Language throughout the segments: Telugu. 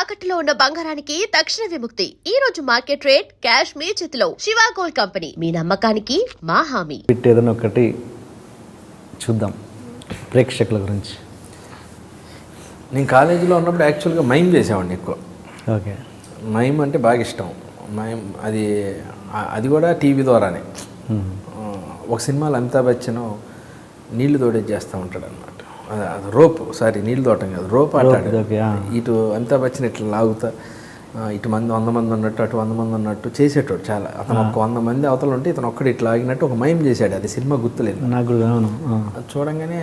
తాకట్టులో ఉన్న బంగారానికి తక్షణ విముక్తి. ఈ రోజు మార్కెట్ రేట్ క్యాష్ మీ చేతిలో. శివ గోల్డ్ కంపెనీ, మీ నమ్మకానికి మా హామీ. ఏదైనా ఒకటి చూద్దాం ప్రేక్షకుల గురించి. నేను కాలేజీలో ఉన్నప్పుడు యాక్చువల్గా మైమ్ చేసేవాడిని ఎక్కువ. ఓకే, మైమ్ అంటే బాగా ఇష్టం. మైమ్ అది కూడా టీవీ ద్వారానే. ఒక సినిమాలో అమితాబ్ బచ్చన్ నీళ్లు తోడేది చేస్తూ ఉంటాడు అనమాట. అది రోప్, సారీ నీళ్ళు తోటం కాదు, రోప్ ఆటాడు. ఇటు అమితాబ్ బచ్చన్ ఇట్లా లాగుతా, ఇటు 100 మంది ఉన్నట్టు అటు 100 మంది ఉన్నట్టు చేసేటోడు. చాలా అతను ఒక 100 మంది అవతల ఉంటే ఇతను ఒక్కడు ఇట్లా ఆగినట్టు ఒక మైమ్ చేశాడు. అది సినిమా గుర్తులేదు నాకు. అది చూడంగానే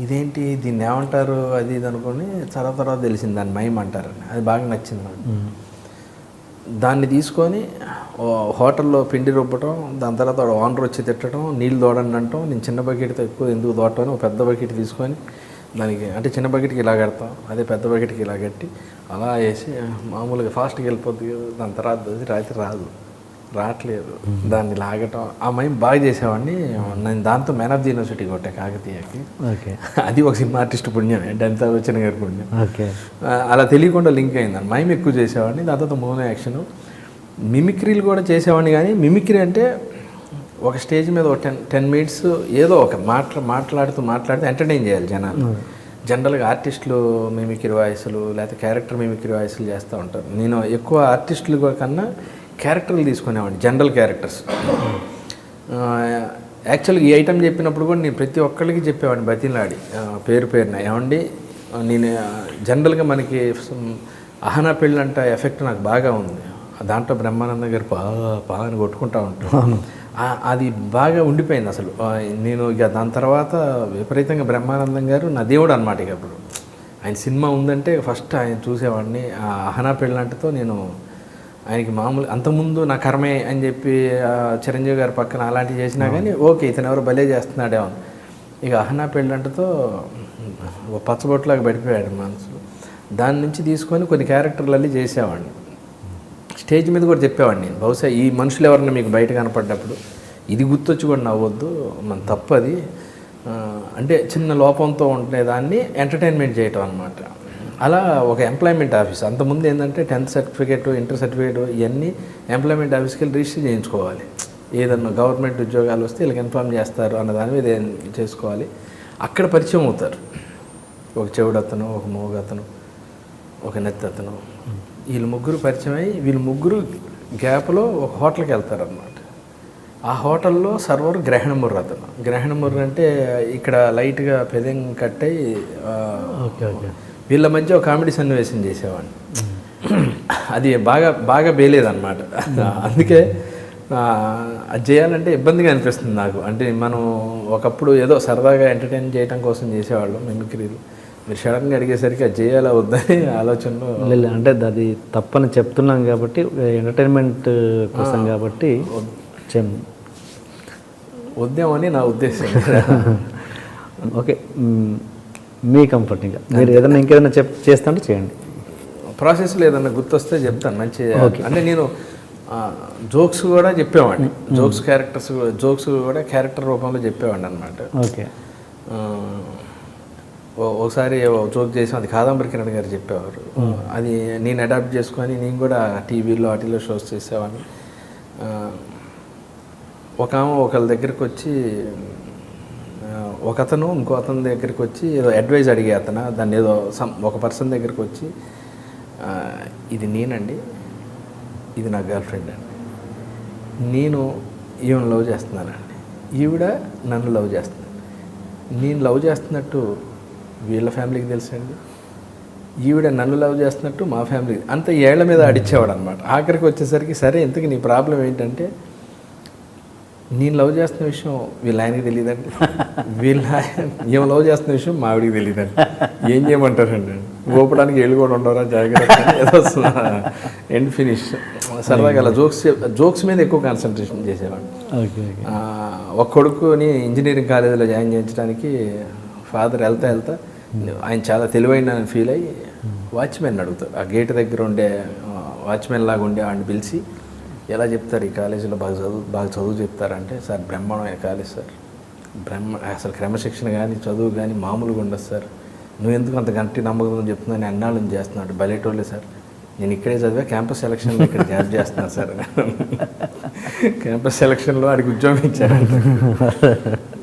ఇదేంటి దీన్ని ఏమంటారు అది ఇది అనుకుని తర్వాత తెలిసింది దాన్ని మైమ్ అంటారని. అది బాగా నచ్చింది నాకు. దాన్ని తీసుకొని హోటల్లో పిండి రుబ్బటం, దాని తర్వాత ఓనర్ వచ్చి తిట్టడం, నీళ్ళు తోడండి అంటాం. నేను చిన్న బకెట్తో ఎక్కువ ఎందుకు తోడటం అని ఒక పెద్ద బకెట్ తీసుకొని దానికి, అంటే చిన్న బకెట్కి ఇలా కడతాం, అదే పెద్ద బకెట్కి ఇలా కట్టి అలా వేసి మామూలుగా ఫాస్ట్గా వెళ్ళిపోద్ది కదా. దాని తర్వాత రాత్రి రావట్లేదు, దాన్ని లాగటం. ఆ మైమ్ బాగా చేసేవాడిని. నేను దాంతో మ్యాన్ ఆఫ్ ది యూనివర్సిటీ కొట్టా కాకతీయకి. ఓకే, అది ఒక సినిమా ఆర్టిస్ట్ పుణ్యం, అమితాబ్ బచ్చన్ గారి పుణ్యం. ఓకే, అలా తెలియకుండా లింక్ అయిందని. మైమ్ ఎక్కువ చేసేవాడిని. దాని తర్వాత మోనో యాక్షన్, మిమిక్రీలు కూడా చేసేవాడిని. కానీ మిమిక్రీ అంటే ఒక స్టేజ్ మీద ఒక 10 మినిట్స్ ఏదో ఒక మాట్లాడుతూ ఎంటర్టైన్ చేయాలి జనాలు. జనరల్గా ఆర్టిస్టులు మిమిక్రీ వాయిస్లు లేకపోతే క్యారెక్టర్ మిమిక్రీ వాయిస్లు చేస్తూ ఉంటారు. నేను ఎక్కువ ఆర్టిస్టులు కన్నా క్యారెక్టర్లు తీసుకునేవాడిని, జనరల్ క్యారెక్టర్స్. యాక్చువల్గా ఈ ఐటమ్ చెప్పినప్పుడు కూడా నేను ప్రతి ఒక్కరికి చెప్పేవాడిని బతిలాడి పేరున. ఏమండి, నేను జనరల్గా మనకి అహనా పెళ్ళంట ఎఫెక్ట్ నాకు బాగా ఉంది. దాంట్లో బ్రహ్మానంద గారు పా అని కొట్టుకుంటూ ఉంటాను. అది బాగా ఉండిపోయింది అసలు. నేను ఇక దాని తర్వాత విపరీతంగా బ్రహ్మానందం గారు నా దేవుడు అనమాట. ఇక అప్పుడు ఆయన సినిమా ఉందంటే ఫస్ట్ ఆయన చూసేవాడిని. ఆ అహనా పెళ్ళంటతో నేను ఆయనకి మామూలు అంతకుముందు నా కర్మే అని చెప్పి చిరంజీవి గారి పక్కన అలాంటివి చేసినా కానీ ఓకే ఇతను ఎవరు భలే చేస్తున్నాడేమో. ఇక అహనా పెళ్ళంటతో పచ్చబొట్టులాగా పడిపోయాడు మనసు. దాని నుంచి తీసుకొని కొన్ని క్యారెక్టర్లన్నీ చేసేవాడిని. స్టేజ్ మీద కూడా చెప్పేవాడిని నేను, బహుశా ఈ మనుషులు ఎవరన్నా మీకు బయట కనపడ్డప్పుడు ఇది గుర్తొచ్చి కూడా నవ్వద్దు, మన తప్పు అది. అంటే చిన్న లోపంతో ఉంటే దాన్ని ఎంటర్టైన్మెంట్ చేయటం అనమాట. అలా ఒక ఎంప్లాయ్మెంట్ ఆఫీస్. అంతకుముందు ఏంటంటే 10th సర్టిఫికేట్, ఇంటర్ సర్టిఫికేట్ ఇవన్నీ ఎంప్లాయ్మెంట్ ఆఫీస్కి వెళ్ళి రిజిస్టర్ చేయించుకోవాలి. ఏదన్నా గవర్నమెంట్ ఉద్యోగాలు వస్తే వీళ్ళకి ఇన్ఫార్మ్ చేస్తారు అన్న దాని మీద చేసుకోవాలి. అక్కడ పరిచయం అవుతారు. ఒక చెవుడతను, ఒక మూగతను, ఒక నెత్తతను, వీళ్ళు ముగ్గురు పరిచయం అయ్యి వీళ్ళు ముగ్గురు గ్యాప్లో ఒక హోటల్కి వెళ్తారనమాట. ఆ హోటల్లో సర్వర్ గ్రహణముర్ర అతను. గ్రహణముర్ర అంటే ఇక్కడ లైట్గా పెదం కట్ అయ్యి వీళ్ళ మధ్య ఒక కామెడీ సన్నివేశం చేసేవాడిని. అది బాగా బేలేదన్నమాట. అందుకే అది చేయాలంటే ఇబ్బందిగా అనిపిస్తుంది నాకు. అంటే మనం ఒకప్పుడు ఏదో సరదాగా ఎంటర్టైన్ చేయడం కోసం చేసేవాళ్ళం మిమిక్రీలు. మీరు సడన్గా అడిగేసరికి అది చేయాలా వద్దని ఆలోచనలో. అంటే అది తప్పని చెప్తున్నాం కాబట్టి, ఎంటర్టైన్మెంట్ కోసం కాబట్టి వద్దామని నా ఉద్దేశం. ఓకే, మీ కంఫర్టింగ్గా మీరు ఏదైనా ఇంకేదైనా చేస్తుంటే చేయండి. ప్రాసెస్లో ఏదన్నా గుర్తొస్తే చెప్తాను మంచి. అంటే నేను జోక్స్ కూడా చెప్పేవాడిని. జోక్స్ కూడా క్యారెక్టర్ రూపంలో చెప్పేవాడిని అనమాట. ఓకే, ఒకసారి జోక్ చేసాం, అది కాదంబరి కిరణ్ గారు చెప్పేవారు. అది నేను అడాప్ట్ చేసుకొని నేను కూడా టీవీలో వాటిలో షోస్ చేసేవాడిని. ఒకళ్ళ దగ్గరికి వచ్చి ఒకతను ఇంకో అతని దగ్గరికి వచ్చి ఏదో అడ్వైజ్ అడిగే అతను దాన్ని ఏదో ఒక పర్సన్ దగ్గరికి వచ్చి ఇది నేనండి, ఇది నా గర్ల్ ఫ్రెండ్ అండి, నేను ఈవిడ లవ్ చేస్తున్నానండి, ఈవిడ నన్ను లవ్ చేస్తున్నాను, నేను లవ్ చేస్తున్నట్టు వీళ్ళ ఫ్యామిలీకి తెలుసండి, ఈవిడ నన్ను లవ్ చేస్తున్నట్టు మా ఫ్యామిలీకి, అంత ఏళ్ల మీద అడిచేవాడు అనమాట. ఆఖరికి వచ్చేసరికి సరే ఇంతకీ నీ ప్రాబ్లం ఏంటంటే నేను లవ్ చేస్తున్న విషయం వీళ్ళ ఆయనకి తెలియదండి, ఏం లవ్ చేస్తున్న విషయం మా ఆవిడికి తెలియదండి, ఏం చేయమంటారండి, గోపడానికి ఏళ్ళు కూడా ఉండవరా జాగ్రత్త ఏదో ఎండ్ ఫినిష్. సరదాగా అలా జోక్స్ మీద ఎక్కువ కాన్సన్ట్రేషన్ చేసేవాడు. ఒక కొడుకుని ఇంజనీరింగ్ కాలేజీలో జాయిన్ చేయించడానికి ఫాదర్ వెళ్తా ఆయన చాలా తెలివైన ఫీల్ అయ్యి వాచ్మెన్ అడుగుతారు. ఆ గేట్ దగ్గర ఉండే వాచ్మెన్ లాగా ఉండే వాడిని పిలిచి ఎలా చెప్తారు ఈ కాలేజీలో బాగా చదువు చెప్తారంటే, సార్ బ్రహ్మాండమైన కాలేజ్ సార్, అసలు క్రమశిక్షణ కానీ చదువు కానీ మామూలుగా ఉండదు సార్, నువ్వు ఎందుకు అంత గంటి నమ్మకం చెప్తున్నాను అన్నాళ్ళ నుంచి చేస్తున్నాడు. బయటోళ్ళే సార్, నేను ఇక్కడే చదివా, క్యాంపస్ సెలక్షన్లో ఇక్కడ జాబ్ చేస్తున్నాను సార్. క్యాంపస్ సెలక్షన్లో ఆడికి ఉద్యోగం ఇచ్చారు.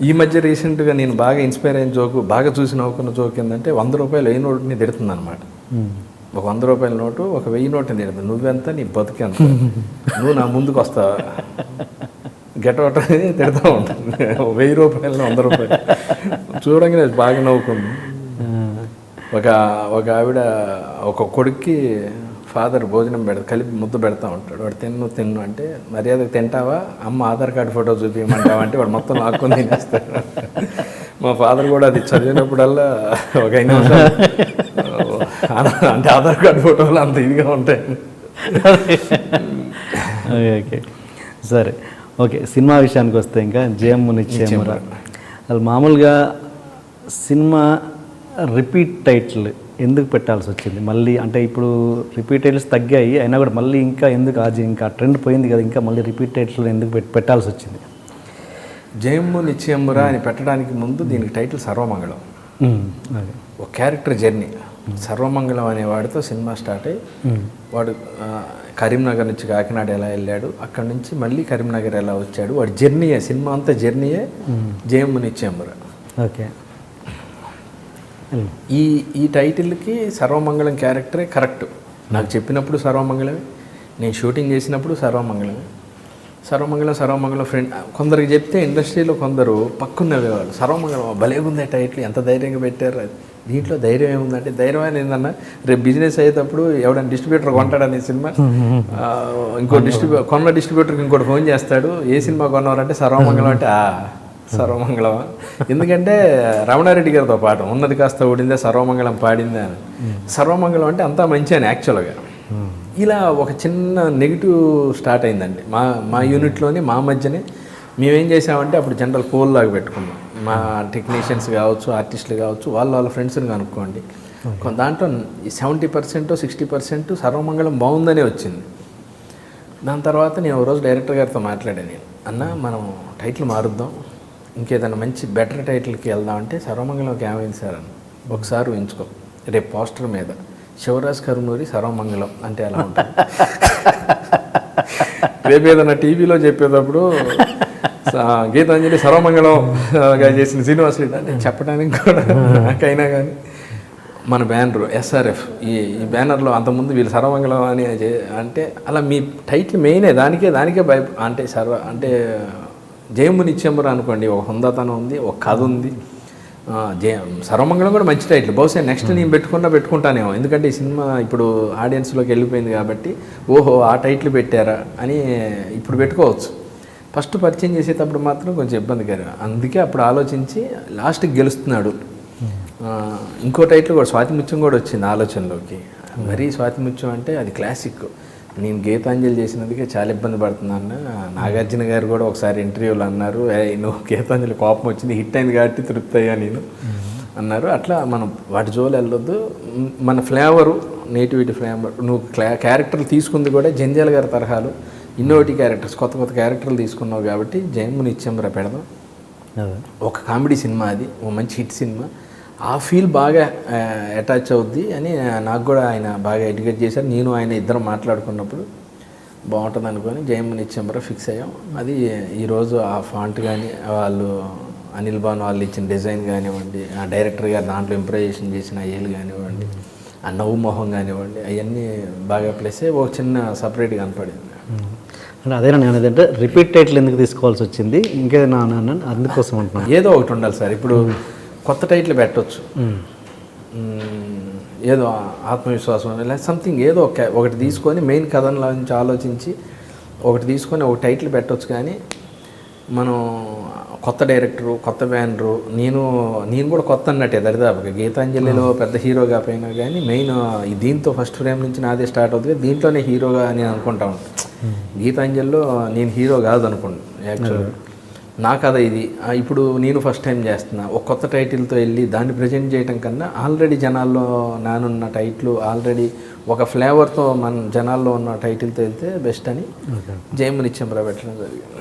ఈ మధ్య రీసెంట్గా నేను బాగా ఇన్స్పైర్ అయిన జోకు, బాగా చూసి నవ్వుకున్న జోక్ ఏంటంటే 100 రూపాయలు 1000 నోటుని తిడుతుంది అనమాట. ఒక 100 రూపాయల నోటు ఒక 1000 నోటుని తిడుతుంది. నువ్వెంత, నీ బతుకెంత, నువ్వు నా ముందుకు వస్తావా, గెటౌట్ అనేది తిడుతూ ఉంటుంది. 1000 రూపాయలు 100 రూపాయలు చూడంగానే బాగా నవ్వుకుంది. ఒక ఆవిడ ఒక కొడుక్కి ఫాదర్ భోజనం కలిపి ముద్దు పెడతా ఉంటాడు. వాడు తిన్ను అంటే, మర్యాదకు తింటావా, అమ్మ ఆధార్ కార్డు ఫోటో చూపించమంటావా అంటే వాడు మొత్తం లాక్కొని తినేస్తాడు. మా ఫాదర్ కూడా అది చదివినప్పుడల్లా ఒక 5 నిమిషాలు అంటే ఆధార్ కార్డు ఫోటోలు అంత ఇదిగా ఉంటాయి. ఓకే సరే, ఓకే సినిమా విషయానికి వస్తే ఇంకా జయమ్ము నిశ్చయమురా, అసలు మామూలుగా సినిమా రిపీట్ టైటిల్ ఎందుకు పెట్టాల్సి వచ్చింది మళ్ళీ? అంటే ఇప్పుడు రిపీట్ టైటిల్స్ తగ్గాయి, అయినా కూడా మళ్ళీ ఇంకా ఎందుకు ఇంకా ట్రెండ్ పోయింది కదా, ఇంకా మళ్ళీ రిపీట్ టైటిల్ ఎందుకు పెట్టాల్సి వచ్చింది? జయమ్ము నిశ్చయమురా అని పెట్టడానికి ముందు దీనికి టైటిల్ సర్వమంగళం. ఒక క్యారెక్టర్ జర్నీ. సర్వమంగళం అనే వాడితో సినిమా స్టార్ట్ అయ్యి వాడు కరీంనగర్ నుంచి కాకినాడ ఎలా వెళ్ళాడు, అక్కడి నుంచి మళ్ళీ కరీంనగర్ ఎలా వచ్చాడు, వాడి జర్నీయే, సినిమా అంతా జర్నీయే జయమ్ము నిశ్చయమురా. ఓకే, ఈ టైటిల్కి సర్వమంగళం క్యారెక్టరే కరెక్ట్. నాకు చెప్పినప్పుడు సర్వమంగళమే, నేను షూటింగ్ చేసినప్పుడు సర్వమంగళమే. సర్వమంగళం ఫ్రెండ్ కొందరికి చెప్తే ఇండస్ట్రీలో కొందరు పక్కున్నవేవాళ్ళు, సర్వమంగళం భలేగుంది టైటిల్, ఎంత ధైర్యంగా పెట్టారు. దీంట్లో ధైర్యం ఏముందంటే, ధైర్యం అని ఏందన్నా, రేపు బిజినెస్ అయ్యేటప్పుడు ఎవడన్నా డిస్ట్రిబ్యూటర్ కొంటాడని సినిమా, ఇంకో కొన్న డిస్ట్రిబ్యూటర్కి ఇంకోటి ఫోన్ చేస్తాడు, ఏ సినిమా కొన్నవారంటే సర్వమంగళం అంటే సర్వమంగళమా, ఎందుకంటే రమణారెడ్డి గారితో పాట ఉన్నది కాస్త ఊడిందే సర్వమంగళం పాడిందే అని. సర్వమంగళం అంటే అంతా మంచి అని యాక్చువల్గా. ఇలా ఒక చిన్న నెగిటివ్ స్టార్ట్ అయిందండి మా యూనిట్లోని, మా మధ్యనే. మేమేం చేసామంటే అప్పుడు జనరల్ పోల్ లాగా పెట్టుకున్నాం. మా టెక్నీషియన్స్ కావచ్చు, ఆర్టిస్టులు కావచ్చు, వాళ్ళ ఫ్రెండ్స్ని కనుక్కోండి. దాంట్లో 70% 60% సర్వమంగళం బాగుందనే వచ్చింది. దాని తర్వాత నేను ఒక రోజు డైరెక్టర్ గారితో మాట్లాడాను, అన్న మనం టైటిల్ మారుద్దాం, ఇంకేదైనా మంచి బెటర్ టైటిల్కి వెళ్దామంటే సర్వమంగళంకి ఏమైంది సార్ అని. ఒకసారి ఊహించుకో, రేపు పోస్టర్ మీద శివరాజ్ కరుణూరి సర్వమంగళం అంటే ఎలా ఉంటుంది. రేపు ఏదైనా టీవీలో చెప్పేటప్పుడు గీతాంజలి సర్వమంగళంగా చేసిన శ్రీనివాస్ రెడ్డి అంటే చెప్పడానికి కూడా నాకైనా కానీ మన బ్యానర్ SRF ఈ బ్యానర్లో అంతకుముందు వీళ్ళు సర్వమంగళం అని అంటే అలా మీ టైటిల్ మెయినే దానికే అంటే అంటే జయమ్ము నిశ్చయమురా అనుకోండి, ఒక హుందాతనం ఉంది, ఒక కథ ఉంది. సర్వమంగళం కూడా మంచి టైటిల్, బహుశా నెక్స్ట్ నేను పెట్టుకుంటానేమో, ఎందుకంటే ఈ సినిమా ఇప్పుడు ఆడియన్స్లోకి వెళ్ళిపోయింది కాబట్టి ఓహో ఆ టైటిల్ పెట్టారా అని ఇప్పుడు పెట్టుకోవచ్చు. ఫస్ట్ పరిచయం చేసేటప్పుడు మాత్రం కొంచెం ఇబ్బందికరం, అందుకే అప్పుడు ఆలోచించి లాస్ట్కి గెలుస్తున్నాడు. ఇంకో టైటిల్ కూడా స్వాతిముత్యం కూడా వచ్చింది ఆలోచనలోకి. మరీ స్వాతిముత్యం అంటే అది క్లాసిక్, నేను గీతాంజలి చేసినందుకే చాలా ఇబ్బంది పడుతున్నాను. నాగార్జున గారు కూడా ఒకసారి ఇంటర్వ్యూలో అన్నారు, నువ్వు గీతాంజలి కోపం వచ్చింది, హిట్ అయింది కాబట్టి తృప్తి అయ్యా నేను అన్నారు. అట్లా మనం వాటి జోలు వెళ్ళొద్దు, మన ఫ్లేవరు నేటివిటీ ఫ్లేవర్. నువ్వు క్యారెక్టర్లు తీసుకుంది కూడా జంధ్యాల గారి తరహాలు, ఇన్నోవేటివ్ క్యారెక్టర్స్, కొత్త క్యారెక్టర్లు తీసుకున్నావు కాబట్టి జయమ్ము నిశ్చయమురా పెడదాం. ఒక కామెడీ సినిమా, అది ఓ మంచి హిట్ సినిమా, ఆ ఫీల్ బాగా అటాచ్ అవుద్ది అని నాకు కూడా ఆయన బాగా ఎడ్యుకేట్ చేశారు. నేను ఆయన ఇద్దరం మాట్లాడుకున్నప్పుడు బాగుంటుంది అనుకొని జయమ్ము నిశ్చయమురా ఫిక్స్ అయ్యాం. అది ఈరోజు ఆ ఫాంట్ కానీ, వాళ్ళు అనిల్ భాను వాళ్ళు ఇచ్చిన డిజైన్ కానివ్వండి, ఆ డైరెక్టర్ గారు దాంట్లో ఇంప్రూవైజేషన్ చేసిన ఏళ్ళు కానివ్వండి, ఆ నవ్వు మొహం కానివ్వండి, అవన్నీ బాగా ప్లస్ అయ్యి ఒక చిన్న సపరేట్గా కనపడింది. అంటే అదేనా నేను ఏదంటే రిపీట్ టైటిల్ ఎందుకు తీసుకోవాల్సి వచ్చింది, ఇంకేదైనా అందుకోసం అంటున్నాను. ఏదో ఒకటి ఉండాలి సార్. ఇప్పుడు కొత్త టైటిల్ పెట్టవచ్చు, ఏదో ఆత్మవిశ్వాసం లేదా సంథింగ్ ఏదో ఒకటి తీసుకొని మెయిన్ కథలో నుంచి ఆలోచించి ఒకటి తీసుకొని ఒక టైటిల్ పెట్టవచ్చు. కానీ మనం కొత్త డైరెక్టరు, కొత్త బ్యానరు, నేను కూడా కొత్త అన్నట్టే దరిదాపుగా. గీతాంజలిలో పెద్ద హీరో కాకపోయినా కానీ మెయిన్ దీంతో ఫస్ట్ ఫ్రేమ్ నుంచి నాదే స్టార్ట్ అవుతుంది, దీంట్లోనే హీరోగా నేను అనుకుంటా ఉంటాను. గీతాంజలిలో నేను హీరో కాదు అనుకోండి యాక్చువల్గా, నా కథ ఇది. ఇప్పుడు నేను ఫస్ట్ టైం చేస్తున్నా, ఒక కొత్త టైటిల్తో వెళ్ళి దాన్ని ప్రజెంట్ చేయడం కన్నా ఆల్రెడీ జనాల్లో నానున్న టైటిల్, ఆల్రెడీ ఒక ఫ్లేవర్తో మన జనాల్లో ఉన్న టైటిల్తో వెళ్తే బెస్ట్ అని జయమ్ము నిశ్చయమురా పెట్టడం జరిగింది.